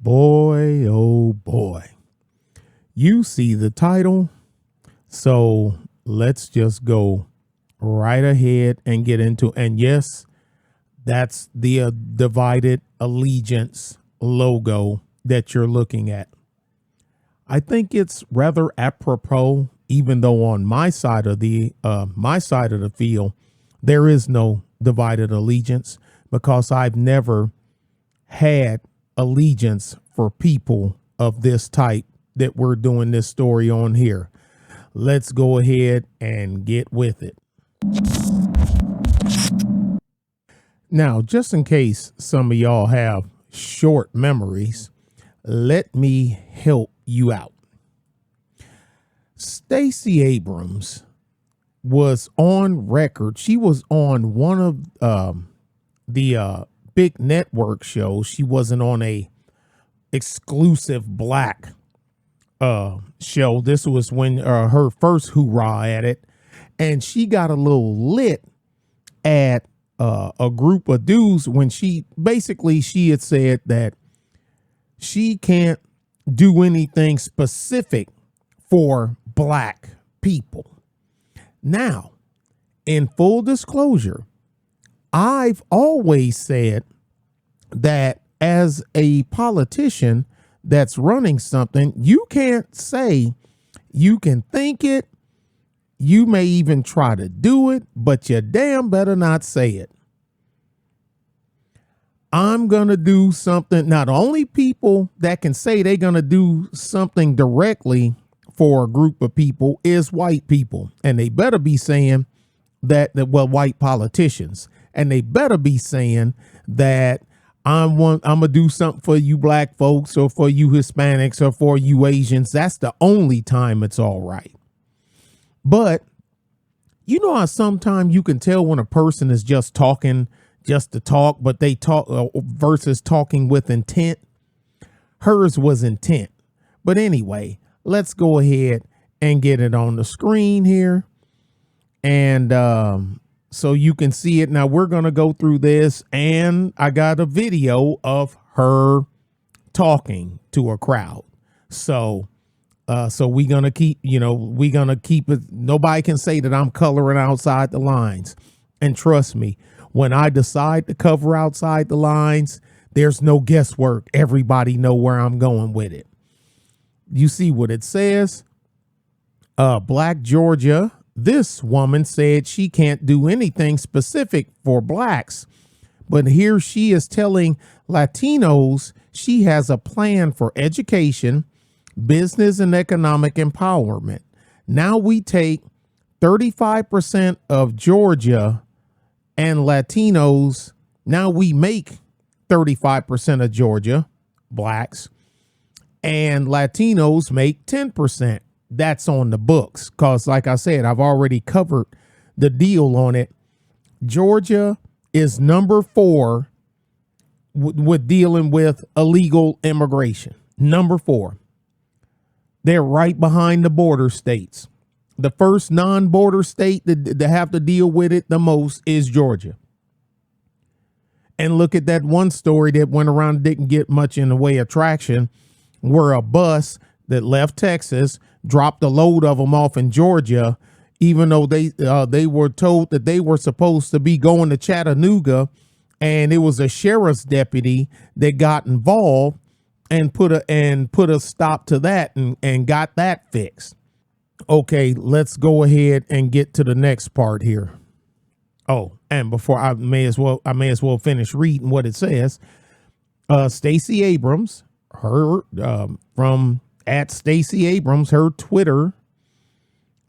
Boy, oh boy. You see the title. So let's just go right ahead and get into, and yes, that's the divided allegiance logo that you're looking at. I think it's rather apropos, even though on my side of the field, there is no divided allegiance because I've never had allegiance for people of this type that we're doing this story on here. Let's go ahead and get with it. Now, just in case some of y'all have short memories, let me help you out. Stacey Abrams was on record. She was on one of the big network shows. She wasn't on a exclusive black show. This was when her first hoorah at it, and she got a little lit at a group of dudes when she had said that she can't do anything specific for black people. Now, in full disclosure, I've always said that as a politician that's running something, you can't say, you can think it, you may even try to do it, but you damn better not say it. I'm going to do something. Not only people that can say they're going to do something directly for a group of people is white people. And they better be saying that, white politicians, and they better be saying that I'm going to do something for you black folks or for you Hispanics or for you Asians. That's the only time it's all right. But you know how sometimes you can tell when a person is just talking just to talk, but they talk versus talking with intent. Hers was intent. But anyway, let's go ahead and get it on the screen here. And so you can see it. Now we're going to go through this, and I got a video of her talking to a crowd. So we're going to keep it. Nobody can say that I'm coloring outside the lines. And trust me, when I decide to cover outside the lines, there's no guesswork. Everybody know where I'm going with it. You see what it says? Black Georgia. This woman said she can't do anything specific for blacks, but here she is telling Latinos she has a plan for education, business, and economic empowerment. Now we take 35% of Georgia and Latinos. Now we make 35% of Georgia, blacks, and Latinos make 10%. That's on the books. Because like I said, I've already covered the deal on it. Georgia is number 4 with dealing with illegal immigration. Number 4. They're right behind the border states. The first non-border state that have to deal with it the most is Georgia. And look at that one story that went around, didn't get much in the way of traction, where a bus that left Texas dropped a load of them off in Georgia, even though they were told that they were supposed to be going to Chattanooga, and it was a sheriff's deputy that got involved and put a stop to that and got that fixed. Okay, let's go ahead and get to the next part here. Oh, and before I may as well finish reading what it says. Stacey Abrams, her from at Stacey Abrams, her Twitter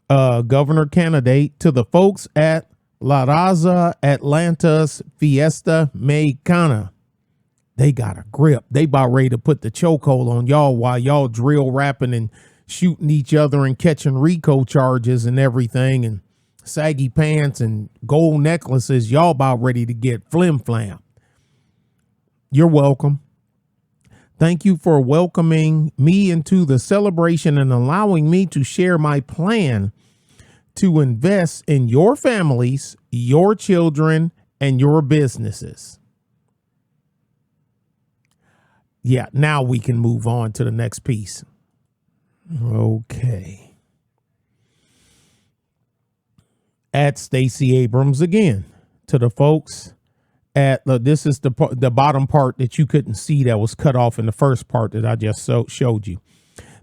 governor candidate, to the folks at La Raza Atlanta's Fiesta Mexicana. They got a grip. They about ready to put the chokehold on y'all while y'all drill rapping and shooting each other and catching RICO charges and everything, and saggy pants and gold necklaces. Y'all about ready to get flim flam. You're welcome. Thank you for welcoming me into the celebration and allowing me to share my plan to invest in your families, your children, and your businesses. Yeah, now we can move on to the next piece. Okay. At Stacey Abrams again. To the folks at this is the bottom part that you couldn't see that was cut off in the first part that I just showed you.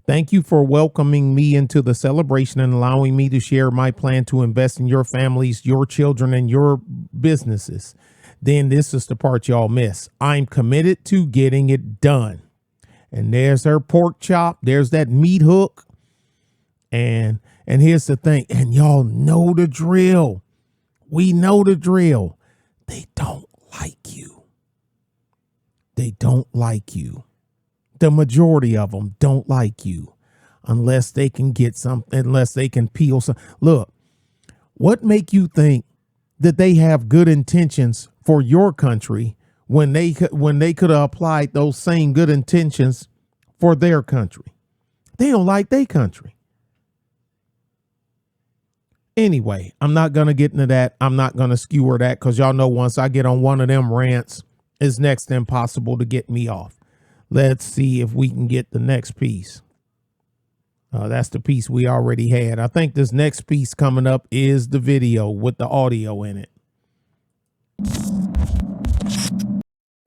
Thank you for welcoming me into the celebration and allowing me to share my plan to invest in your families, your children, and your businesses. Then this is the part y'all miss. I'm committed to getting it done. And there's her pork chop. There's that meat hook. And here's the thing. And y'all know the drill. We know the drill. They don't like you. They don't like you. The majority of them don't like you unless they can get something, unless they can peel some. Look, what make you think that they have good intentions for your country when they could have applied those same good intentions for their country? They don't like their country. Anyway, I'm not going to get into that. I'm not going to skewer that because y'all know once I get on one of them rants, it's next to impossible to get me off. Let's see if we can get the next piece. That's the piece we already had. I think this next piece coming up is the video with the audio in it.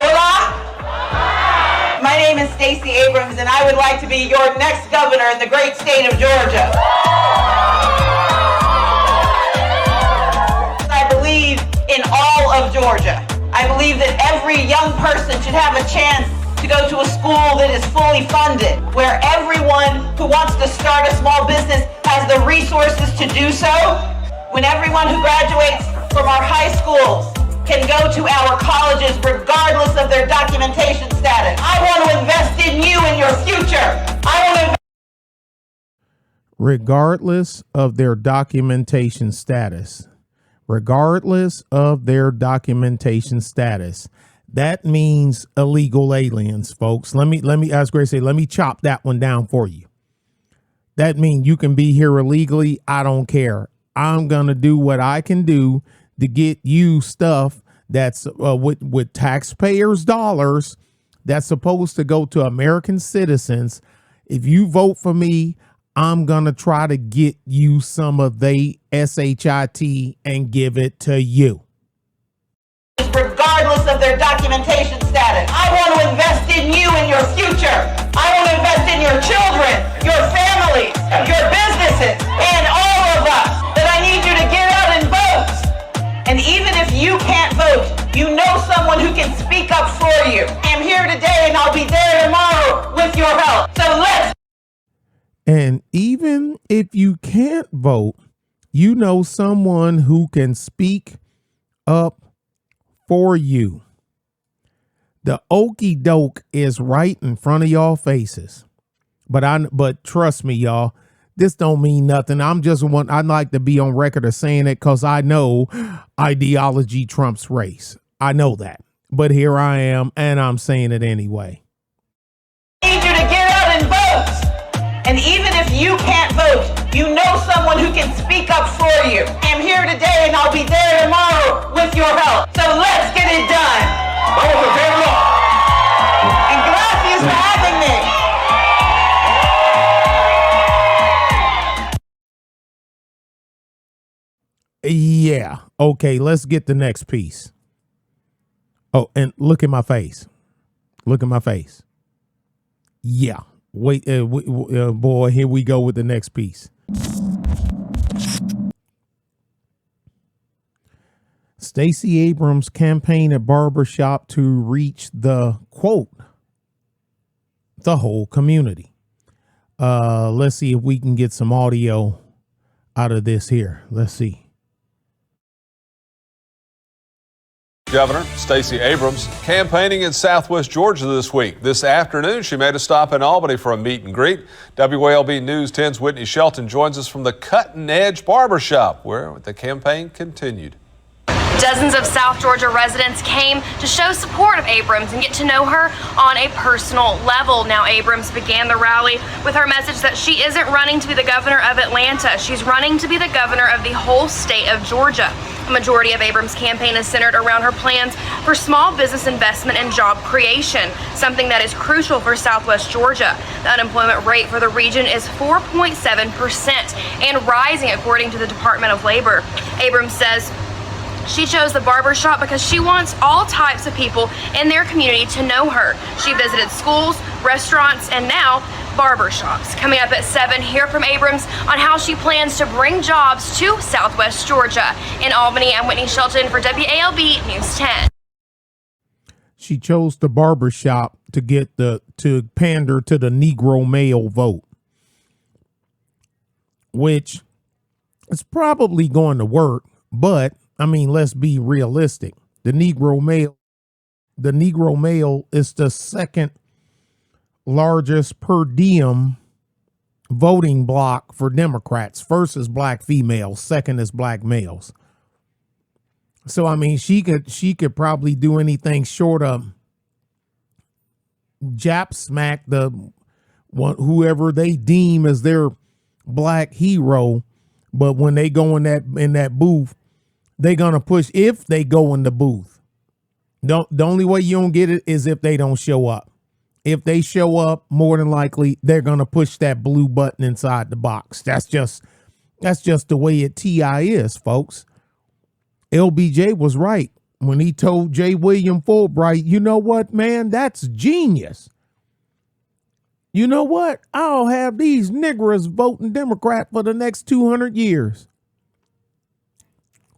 Hola, my name is Stacey Abrams, and I would like to be your next governor in the great state of Georgia. I believe in all of Georgia. I believe that every young person should have a chance to go to a school that is fully funded, where everyone who wants to start a small business has the resources to do so, when everyone who graduates from our high schools can go to our colleges regardless of their documentation status. I want to invest in you and your future. Regardless of their documentation status. Regardless of their documentation status. That means illegal aliens, folks. Let me, as Grace say, let me chop that one down for you. That means you can be here illegally. I don't care. I'm going to do what I can do to get you stuff that's with taxpayers' dollars that's supposed to go to American citizens. If you vote for me, I'm going to try to get you some of the SHIT and give it to you. Regardless of their documentation status. I want to invest in you and your future. I want to invest in your children, your families, your businesses, and all of us. That I need you to get out and vote. And even if you can't vote, you know someone who can speak up for you. I'm here today and I'll be there tomorrow with your help. So let's. And even if you can't vote, you know someone who can speak up for you. The Okey Doke is right in front of y'all faces. But trust me, y'all, this don't mean nothing. I'd like to be on record of saying it because I know ideology trumps race. I know that. But here I am, and I'm saying it anyway. I need you to get out and vote. And even if you can't vote, you know someone who can speak up for you. I'm here today and I'll be there tomorrow with your help. So let's get it done. And gracias for having me. Yeah. Okay, let's get the next piece. Oh, and look at my face. Look at my face. Yeah. Wait, boy, here we go with the next piece. Stacey Abrams campaign at barbershop to reach the, quote, the whole community. Let's see if we can get some audio out of this here. Let's see. Governor Stacey Abrams campaigning in Southwest Georgia this week. This afternoon, she made a stop in Albany for a meet and greet. WALB News 10's Whitney Shelton joins us from the Cutting Edge Barbershop, where the campaign continued. Dozens of South Georgia residents came to show support of Abrams and get to know her on a personal level. Now, Abrams began the rally with her message that she isn't running to be the governor of Atlanta. She's running to be the governor of the whole state of Georgia. A majority of Abrams' campaign is centered around her plans for small business investment and job creation, something that is crucial for Southwest Georgia. The unemployment rate for the region is 4.7% and rising, according to the Department of Labor. Abrams says she chose the barbershop because she wants all types of people in their community to know her. She visited schools, restaurants, and now barbershops. Coming up at 7, hear from Abrams on how she plans to bring jobs to Southwest Georgia. In Albany, I'm Whitney Shelton for WALB News 10. She chose the barbershop to pander to the Negro male vote, which is probably going to work, but I mean, let's be realistic. The Negro male is the second largest per diem voting block for Democrats. First is black females, second is black males. So I mean, she could probably do anything short of jap smack whoever they deem as their black hero. But when they go in that booth, they're gonna push. If they go in the booth, the only way you don't get it is if they don't show up. If they show up, more than likely they're gonna push that blue button inside the box. That's just the way it TI is, folks. LBJ was right when he told J. William Fulbright, you know what, man, that's genius. You know what? I'll have these niggers voting Democrat for the next 200 years.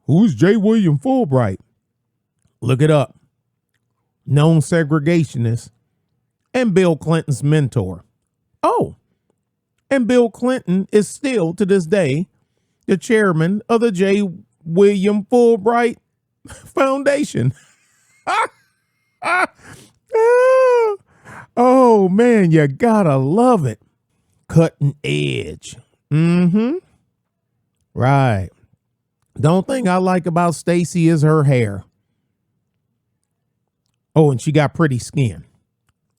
Who's J. William Fulbright? Look it up. Known segregationist and Bill Clinton's mentor. Oh, and Bill Clinton is still to this day the chairman of the J. William Fulbright Foundation. Oh man, you gotta love it. Cutting edge. Right. The only thing I like about Stacey is her hair. Oh, and she got pretty skin.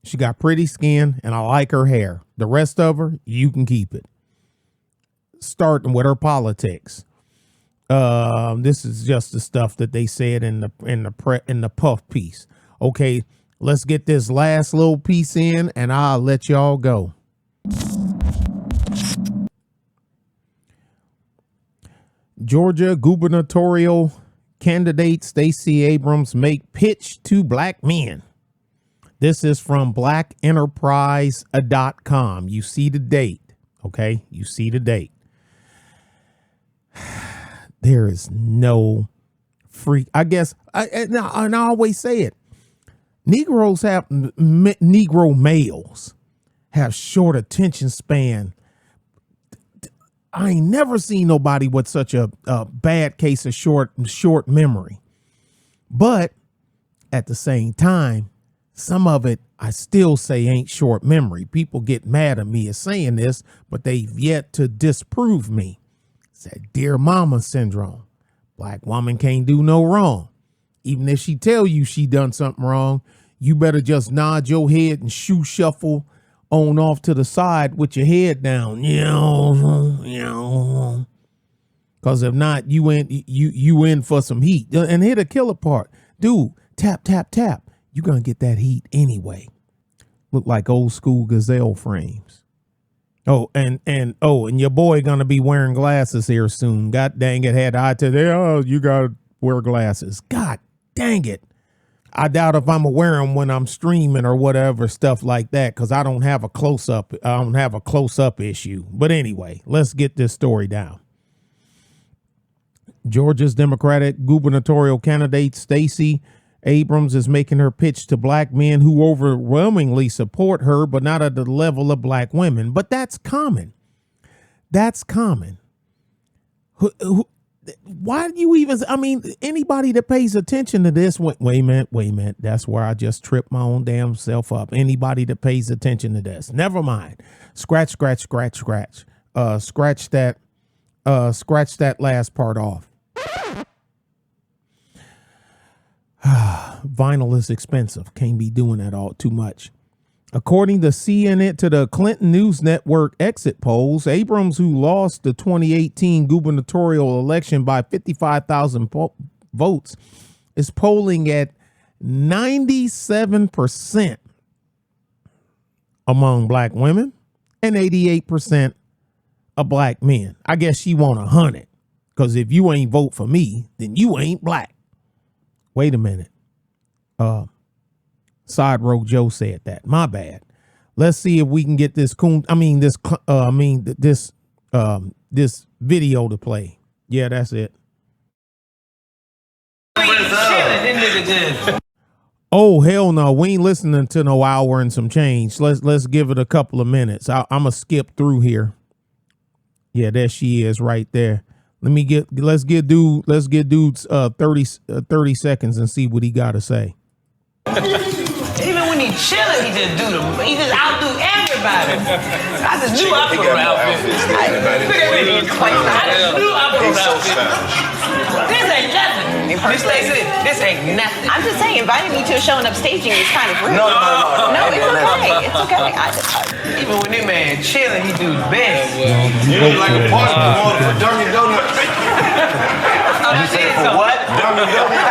She got pretty skin, and I like her hair. The rest of her, you can keep it. Starting with her politics. This is just the stuff that they said in the puff piece. Okay, let's get this last little piece in, and I'll let y'all go. Georgia gubernatorial candidate Stacey Abrams make pitch to black men. This is from blackenterprise.com. You see the date. Okay, you see the date. There is no free. I guess and I always say it. Negro males have short attention span. I ain't never seen nobody with such a bad case of short memory. But at the same time, some of it I still say ain't short memory. People get mad at me as saying this, but they've yet to disprove me. It's that dear mama syndrome. Black woman can't do no wrong. Even if she tell you she done something wrong, you better just nod your head and shoe shuffle on off to the side with your head down. Because if not, you in for some heat. And here the killer part. Dude, tap, tap, tap. You're going to get that heat anyway. Look like old school gazelle frames. Oh, and your boy going to be wearing glasses here soon. God dang it, had I to there. Oh, you got to wear glasses. God dang it. I doubt if I'm going to wear them when I'm streaming or whatever, stuff like that, because I don't have a close-up. I don't have a close-up issue. But anyway, let's get this story down. Georgia's Democratic gubernatorial candidate Stacey Abrams is making her pitch to black men who overwhelmingly support her, but not at the level of black women. But that's common. That's common. Why do you even, I mean, anybody that pays attention to this, wait a minute. That's where I just tripped my own damn self up. Anybody that pays attention to this, never mind. Scratch that last part off. Vinyl is expensive. Can't be doing that all too much. According to CNN, to the Clinton News Network exit polls, Abrams, who lost the 2018 gubernatorial election by 55,000 votes, is polling at 97% among black women and 88% of black men. I guess she want 100, because if you ain't vote for me, then you ain't black. Wait a minute. Side Road Joe said that. My bad. Let's see if we can get this this video to play. Yeah, that's it. Oh hell no, we ain't listening to no hour and some change. Let's give it a couple of minutes. I'm gonna skip through here. Yeah, there she is right there. Let's get dudes 30 seconds and see what he got to say. Even when he's chilling, he just outdo everybody. I just knew I put on outfit. I just knew I put on outfit. This ain't nothing. This ain't nothing. I'm just saying, inviting me to a show and upstaging is kind of rude. No, it's okay. It's okay. Even when this man chilling, he do his best. You look like a party promoter for Dunkin' Donuts. You said for what? Dunkin' Donuts.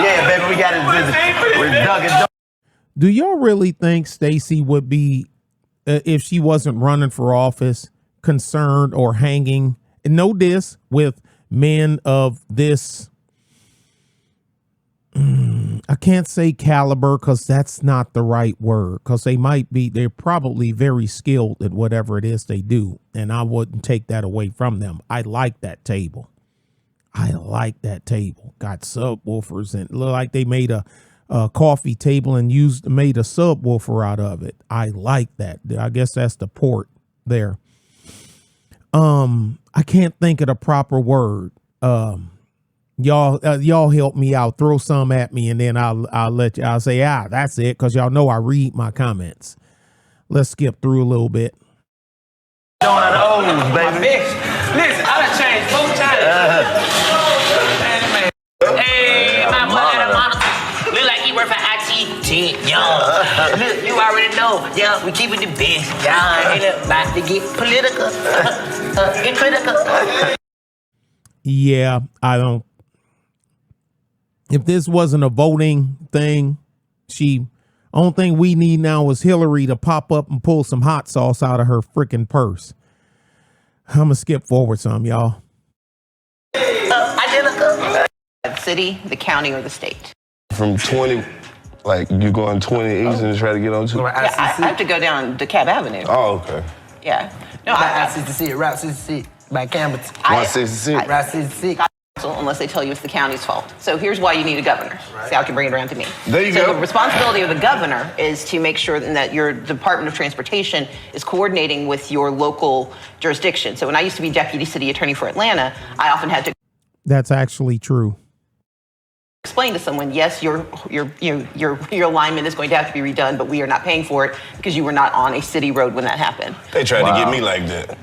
Yeah, baby, we got his visit. We're Dunkin' Donuts. Do y'all really think Stacey would be, if she wasn't running for office, concerned or hanging, and know this, with men of this, I can't say caliber because that's not the right word, because they're probably very skilled at whatever it is they do, and I wouldn't take that away from them. I like that table. Got subwoofers and look like they made a coffee table and made a subwoofer out of it. I like that. I guess that's the port there. I can't think of the proper word. Y'all help me out. Throw some at me, and then I'll say that's it, because y'all know I read my comments. Let's skip through a little bit. Doing those, baby. Listen, I done changed 4 times. Hey, my boy, look like he work for IT, y'all. Look, you already know, yeah, we keeping the best. Y'all ain't about to get political. Get critical. Yeah, I don't. If this wasn't a voting thing, only thing we need now is Hillary to pop up and pull some hot sauce out of her freaking purse. I'm gonna skip forward some, y'all. Identical. The city, the county, or the state? From 20, like you going 20 east and try to get on to? Yeah, I have to go down DeKalb Avenue. Oh, okay. Yeah. No, Route 66, Route 66, by Campbellton. 166. Route 66. Unless they tell you it's the county's fault. So here's why you need a governor. Right. See, I can bring it around to me. There you go. So the responsibility of the governor is to make sure that your Department of Transportation is coordinating with your local jurisdiction. So when I used to be deputy city attorney for Atlanta, I often had to. That's actually true. Explain to someone, yes, your alignment is going to have to be redone, but we are not paying for it because you were not on a city road when that happened. They tried to get me like that.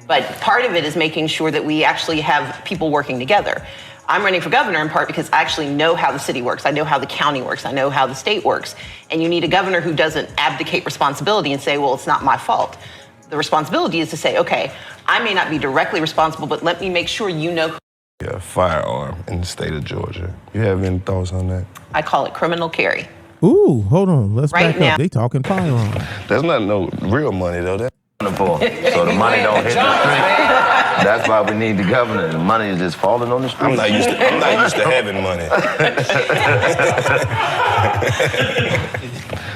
But part of it is making sure that we actually have people working together. I'm running for governor in part because I actually know how the city works. I know how the county works. I know how the state works. And you need a governor who doesn't abdicate responsibility and say, well, it's not my fault. The responsibility is to say, okay, I may not be directly responsible, but let me make sure you know. Yeah, firearm in the state of Georgia. You have any thoughts on that? I call it criminal carry. Ooh, hold on. Let's Right back now. up. They talking firearm. That's not no real money, though. That. So the money don't hit the street. That's why we need the governor. The money is just falling on the street. I'm not used to having money.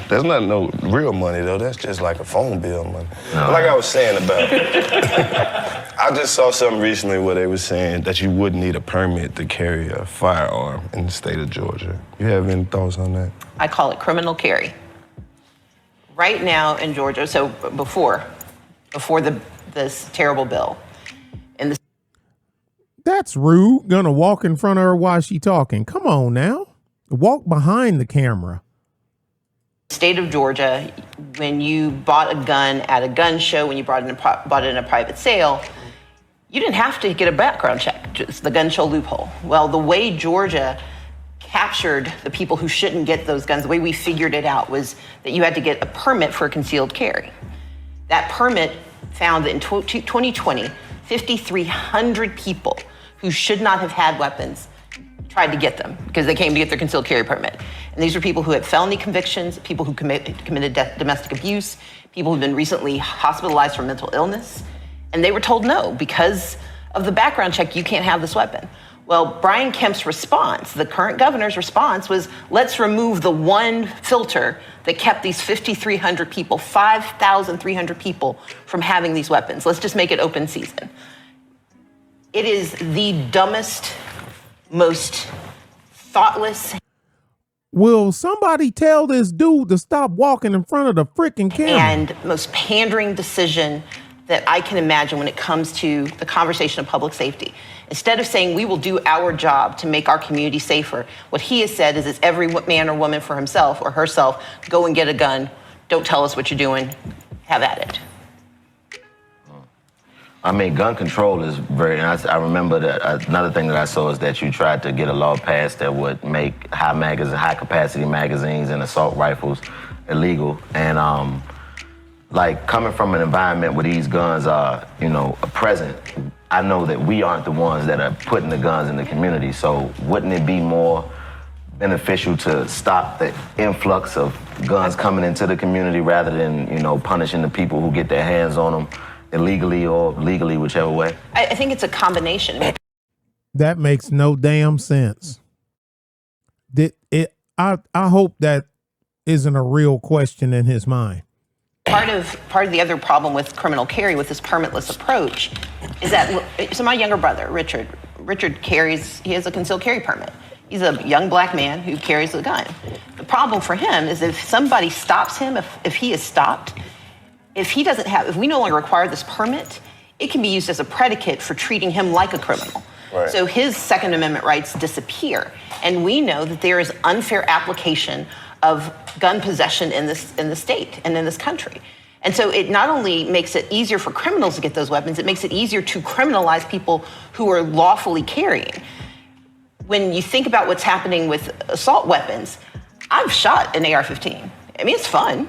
That's not no real money, though. That's just like a phone bill money. No. Like I was saying about, I just saw something recently where they were saying that you wouldn't need a permit to carry a firearm in the state of Georgia. You have any thoughts on that? I call it criminal carry. Right now in Georgia, so before this terrible bill, That's rude. Gonna walk in front of her while she talking. Come on now. Walk behind the camera. State of Georgia, when you bought a gun at a gun show, when you bought it in a private sale, you didn't have to get a background check. It's the gun show loophole. Well, the way Georgia captured the people who shouldn't get those guns, the way we figured it out was that you had to get a permit for concealed carry. That permit found that in 2020, 5,300 people who should not have had weapons tried to get them because they came to get their concealed carry permit. And these are people who had felony convictions, people who committed domestic abuse, people who've been recently hospitalized for mental illness. And they were told no, because of the background check, you can't have this weapon. Well, Brian Kemp's response, the current governor's response, was let's remove the one filter that kept these 5,300 people, 5,300 people from having these weapons. Let's just make it open season. It is the dumbest, most thoughtless. Will somebody tell this dude to stop walking in front of the freaking camera? And most pandering decision that I can imagine when it comes to the conversation of public safety. Instead of saying we will do our job to make our community safer, what he has said is it's every man or woman for himself or herself, go and get a gun, don't tell us what you're doing, have at it. I mean, gun control is very, and I remember that another thing that I saw is that you tried to get a law passed that would make high capacity magazines and assault rifles illegal. And like coming from an environment where these guns are, present, I know that we aren't the ones that are putting the guns in the community. So wouldn't it be more beneficial to stop the influx of guns coming into the community rather than, punishing the people who get their hands on them illegally or legally, whichever way? I think it's a combination. That makes no damn sense. I hope that isn't a real question in his mind. Part of the other problem with criminal carry with this permitless approach is that, so my younger brother, Richard carries, he has a concealed carry permit. He's a young black man who carries a gun. The problem for him is if somebody stops him, if he is stopped, if we no longer require this permit, it can be used as a predicate for treating him like a criminal. Right. So his Second Amendment rights disappear. And we know that there is unfair application of gun possession in the state and in this country. And so it not only makes it easier for criminals to get those weapons, it makes it easier to criminalize people who are lawfully carrying. When you think about what's happening with assault weapons, I've shot an AR-15. I mean, it's fun.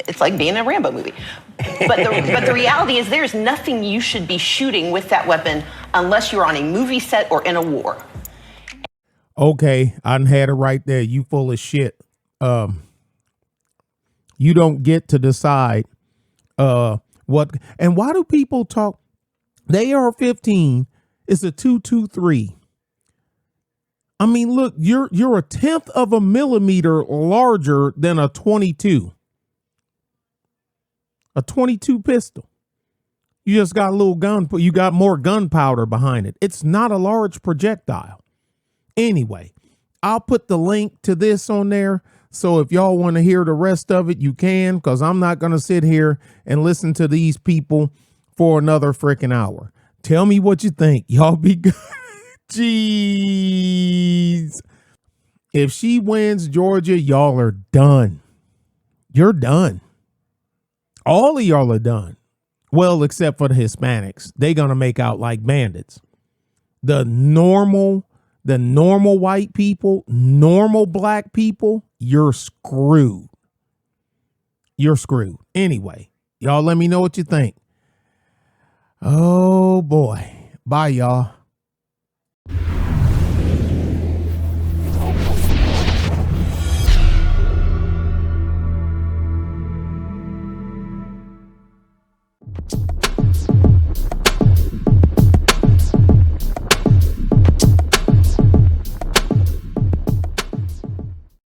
It's like being in a Rambo movie. But the reality is there's nothing you should be shooting with that weapon unless you're on a movie set or in a war. Okay, I done had it right there. You full of shit. You don't get to decide what. And why do people talk? The AR-15 is a .223. I mean, look, you're a 1/10 of a millimeter larger than a .22. A .22 pistol. You just got a little gun. You got more gunpowder behind it. It's not a large projectile. Anyway, I'll put the link to this on there. So if y'all want to hear the rest of it, you can, because I'm not going to sit here and listen to these people for another freaking hour. Tell me what you think. Y'all be good. Jeez. If she wins Georgia, y'all are done. You're done. All of y'all are done. Well, except for the Hispanics. They're going to make out like bandits. The normal white people, normal black people, you're screwed. You're screwed. Anyway, y'all let me know what you think. Oh boy. Bye, y'all.